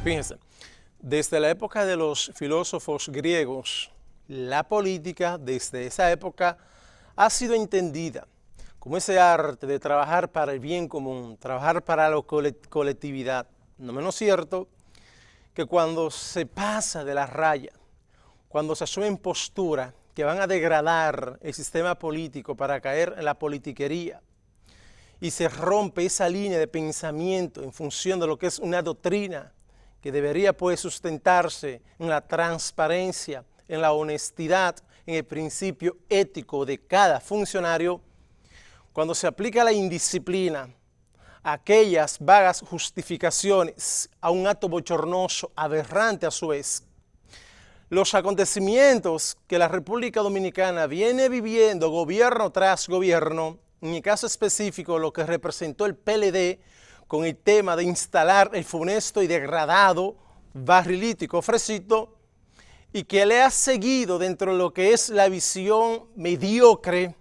Fíjense, desde la época de los filósofos griegos, la política desde esa época ha sido entendida como ese arte de trabajar para el bien común, trabajar para la colectividad. No menos cierto que cuando se pasa de la raya, cuando se asumen posturas que van a degradar el sistema político para caer en la politiquería y se rompe esa línea de pensamiento en función de lo que es una doctrina que debería pues sustentarse en la transparencia, en la honestidad, en el principio ético de cada funcionario, cuando se aplica la indisciplina, aquellas vagas justificaciones a un acto bochornoso, aberrante a su vez, los acontecimientos que la República Dominicana viene viviendo gobierno tras gobierno, en el caso específico lo que representó el PLD con el tema de instalar el funesto y degradado barrilito y cofrecito, y que le ha seguido dentro de lo que es la visión mediocre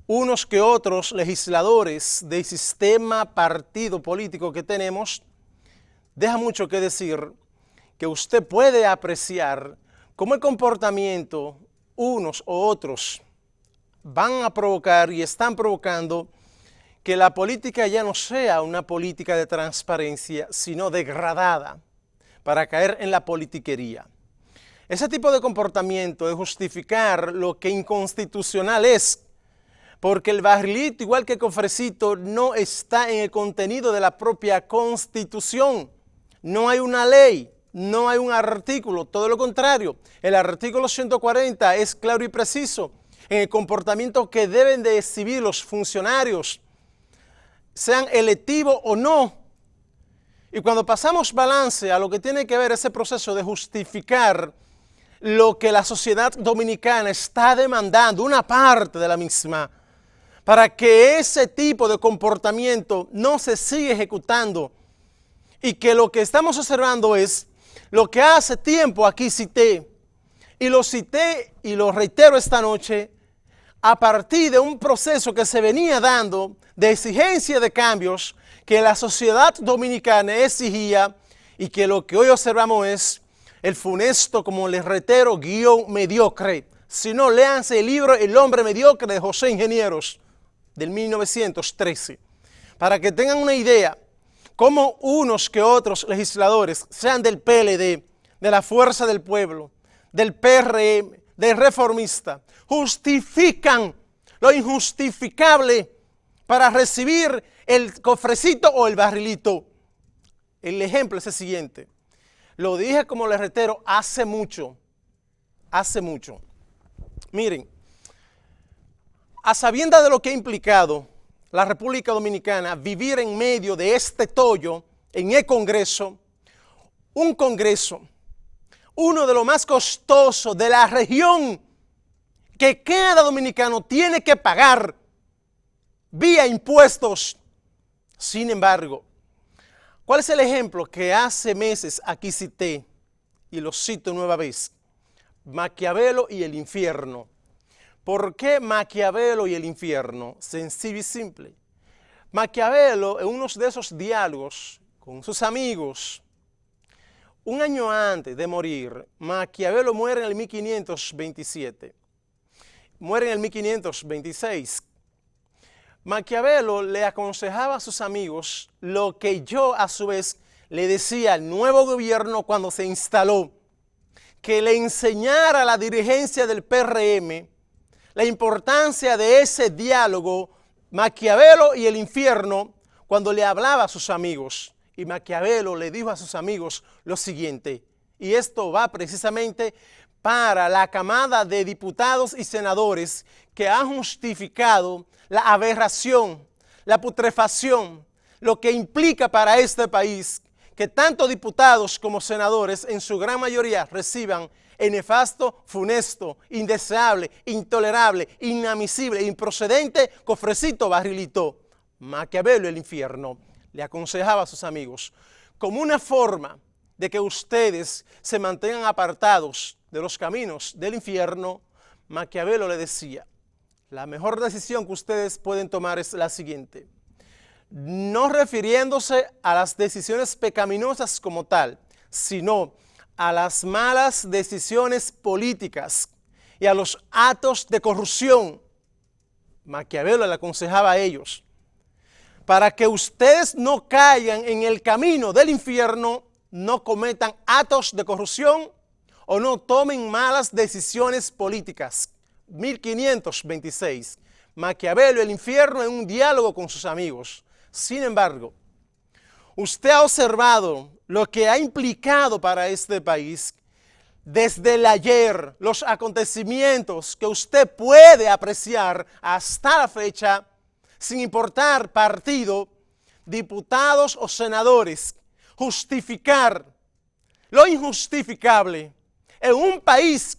unos que otros legisladores del sistema partido político que tenemos, deja mucho que decir que usted puede apreciar cómo el comportamiento unos u otros van a provocar y están provocando que la política ya no sea una política de transparencia, sino degradada para caer en la politiquería. Ese tipo de comportamiento de justificar lo que inconstitucional es, porque el barrilito, igual que el cofrecito, no está en el contenido de la propia Constitución. No hay una ley, no hay un artículo, todo lo contrario. El artículo 140 es claro y preciso en el comportamiento que deben de exhibir los funcionarios, sean electivos o no. Y cuando pasamos balance a lo que tiene que ver ese proceso de justificar lo que la sociedad dominicana está demandando, una parte de la misma, para que ese tipo de comportamiento no se siga ejecutando y que lo que estamos observando es lo que hace tiempo aquí cité, y lo cité y lo reitero esta noche, a partir de un proceso que se venía dando de exigencia de cambios que la sociedad dominicana exigía y que lo que hoy observamos es el funesto, como les reitero, guión mediocre. Si no, léanse el libro El hombre mediocre de José Ingenieros del 1913, para que tengan una idea cómo unos que otros legisladores, sean del PLD, de la Fuerza del Pueblo, del PRM, del Reformista, justifican lo injustificable para recibir el cofrecito o el barrilito. El ejemplo es el siguiente. Lo dije, como les reitero, hace mucho. Miren, a sabiendas de lo que ha implicado la República Dominicana vivir en medio de este tollo en el Congreso, un Congreso, uno de los más costosos de la región, que cada dominicano tiene que pagar vía impuestos. Sin embargo, ¿cuál es el ejemplo que hace meses aquí cité y lo cito nueva vez? Maquiavelo y el infierno. ¿Por qué Maquiavelo y el infierno? Sencillo y simple. Maquiavelo, en uno de esos diálogos con sus amigos, un año antes de morir, Maquiavelo muere en el 1527, muere en el 1526. Maquiavelo le aconsejaba a sus amigos lo que yo a su vez le decía al nuevo gobierno cuando se instaló, que le enseñara a la dirigencia del PRM la importancia de ese diálogo Maquiavelo y el infierno cuando le hablaba a sus amigos. Y Maquiavelo le dijo a sus amigos lo siguiente, y esto va precisamente para la camada de diputados y senadores que han justificado la aberración, la putrefacción, lo que implica para este país que tanto diputados como senadores en su gran mayoría reciban el nefasto, funesto, indeseable, intolerable, inadmisible, improcedente cofrecito barrilito. Maquiavelo, el infierno, le aconsejaba a sus amigos, como una forma de que ustedes se mantengan apartados de los caminos del infierno, Maquiavelo le decía, la mejor decisión que ustedes pueden tomar es la siguiente: no refiriéndose a las decisiones pecaminosas como tal, sino a las malas decisiones políticas y a los actos de corrupción. Maquiavelo le aconsejaba a ellos, para que ustedes no caigan en el camino del infierno, no cometan actos de corrupción o no tomen malas decisiones políticas. 1526. Maquiavelo, el infierno en un diálogo con sus amigos. Sin embargo, usted ha observado lo que ha implicado para este país desde el ayer, los acontecimientos que usted puede apreciar hasta la fecha, sin importar partido, diputados o senadores, justificar lo injustificable en un país,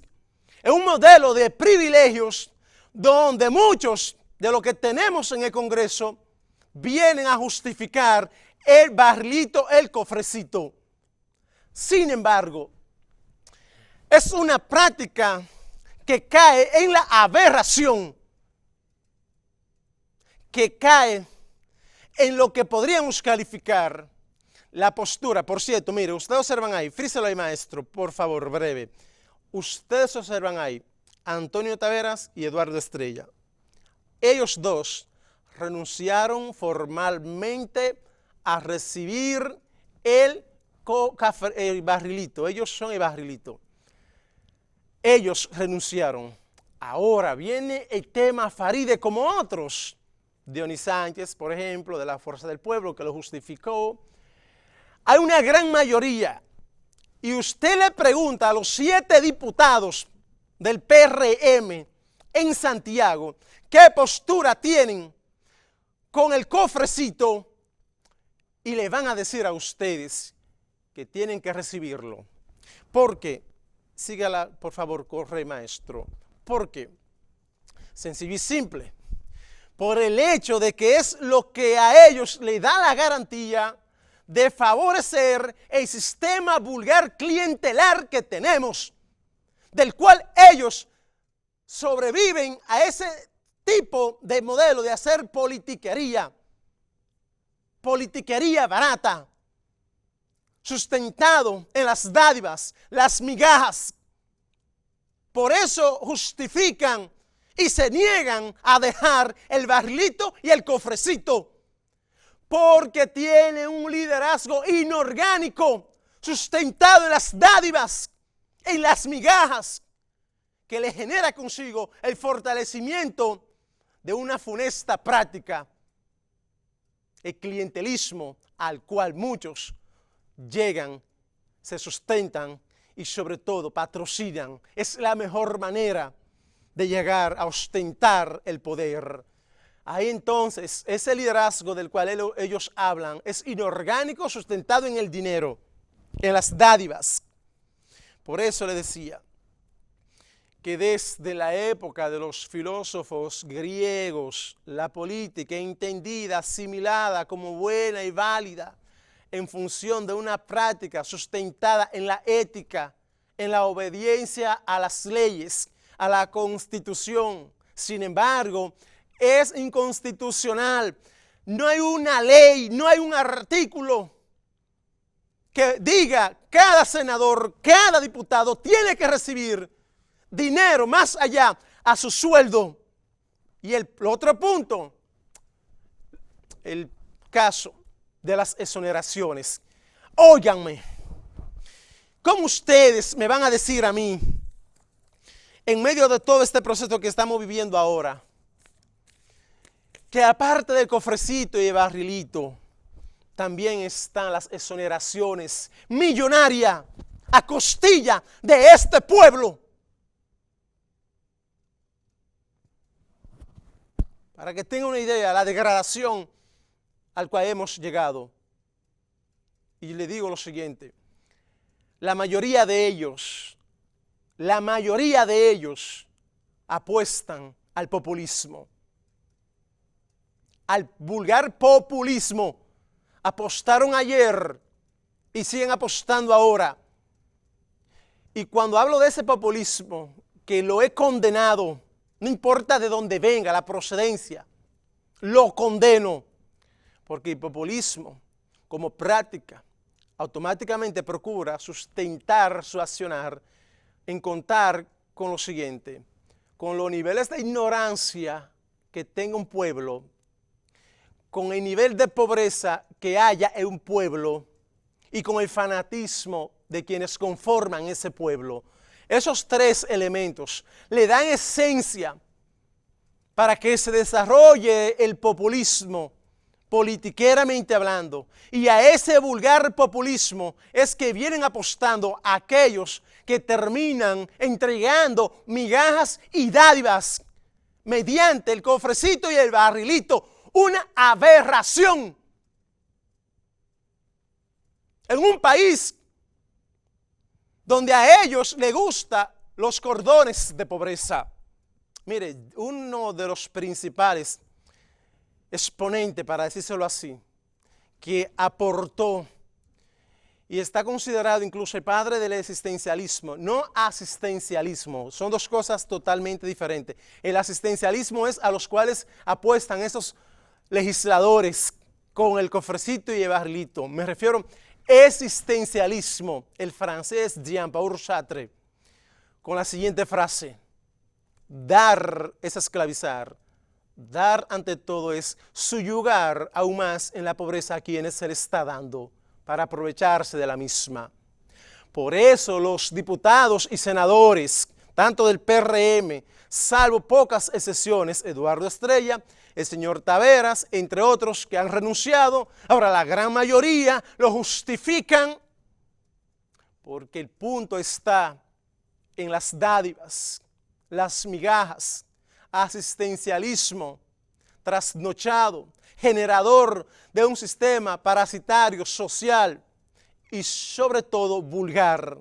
en un modelo de privilegios donde muchos de lo que tenemos en el Congreso vienen a justificar el barrilito, el cofrecito. Sin embargo, es una práctica que cae en la aberración, que cae en lo que podríamos calificar la postura. Por cierto, mire, ustedes observan ahí, fríselo ahí, maestro, por favor, breve. Ustedes observan ahí, Antonio Taveras y Eduardo Estrella. Ellos dos renunciaron formalmente a recibir el barrilito. Ellos son el barrilito. Ellos renunciaron. Ahora viene el tema Faride, como otros. Dionis Sánchez, por ejemplo, de la Fuerza del Pueblo, que lo justificó. Hay una gran mayoría. Y usted le pregunta a los 7 diputados del PRM en Santiago, ¿qué postura tienen con el cofrecito? Y le van a decir a ustedes que tienen que recibirlo. Porque, sígala por favor, corre maestro. Porque, sencillo y simple, por el hecho de que es lo que a ellos le da la garantía de favorecer el sistema vulgar clientelar que tenemos, del cual ellos sobreviven a ese tipo de modelo de hacer politiquería barata, sustentado en las dádivas, las migajas. Por eso justifican y se niegan a dejar el barrilito y el cofrecito, porque tiene un liderazgo inorgánico, sustentado en las dádivas, en las migajas, que le genera consigo el fortalecimiento de una funesta práctica, el clientelismo al cual muchos llegan, se sustentan y sobre todo patrocinan. Es la mejor manera de llegar a ostentar el poder. Ahí entonces, ese liderazgo del cual ellos hablan es inorgánico, sustentado en el dinero, en las dádivas. Por eso le decía que desde la época de los filósofos griegos, la política entendida, asimilada como buena y válida, en función de una práctica sustentada en la ética, en la obediencia a las leyes, a la Constitución. Sin embargo, es inconstitucional. No hay una ley, no hay un artículo que diga cada senador, cada diputado tiene que recibir dinero más allá a su sueldo. Y el otro punto, el caso de las exoneraciones. Óiganme, ¿cómo ustedes me van a decir a mí, en medio de todo este proceso que estamos viviendo ahora, que aparte del cofrecito y el barrilito, también están las exoneraciones millonarias a costilla de este pueblo? Para que tengan una idea, la degradación al cual hemos llegado. Y le digo lo siguiente, la mayoría de ellos apuestan al populismo, al vulgar populismo. Apostaron ayer y siguen apostando ahora. Y cuando hablo de ese populismo, que lo he condenado, no importa de dónde venga la procedencia, lo condeno, porque el populismo como práctica automáticamente procura sustentar su accionar en contar con lo siguiente, con los niveles de ignorancia que tenga un pueblo, con el nivel de pobreza que haya en un pueblo y con el fanatismo de quienes conforman ese pueblo. Esos tres elementos le dan esencia para que se desarrolle el populismo, politiqueramente hablando. Y a ese vulgar populismo es que vienen apostando aquellos que terminan entregando migajas y dádivas mediante el cofrecito y el barrilito. Una aberración. En un país donde a ellos les gustan los cordones de pobreza. Mire, uno de los principales exponentes, para decírselo así, que aportó y está considerado incluso el padre del existencialismo, no asistencialismo, son dos cosas totalmente diferentes. El asistencialismo es a los cuales apuestan esos legisladores con el cofrecito y el barrilito. Me refiero existencialismo, el francés Jean-Paul Sartre, con la siguiente frase: dar es esclavizar, dar ante todo es subyugar aún más en la pobreza a quienes se le está dando para aprovecharse de la misma. Por eso los diputados y senadores, tanto del PRM, salvo pocas excepciones, Eduardo Estrella, el señor Taveras, entre otros que han renunciado, ahora la gran mayoría lo justifican porque el punto está en las dádivas, las migajas, asistencialismo trasnochado, generador de un sistema parasitario social y sobre todo vulgar.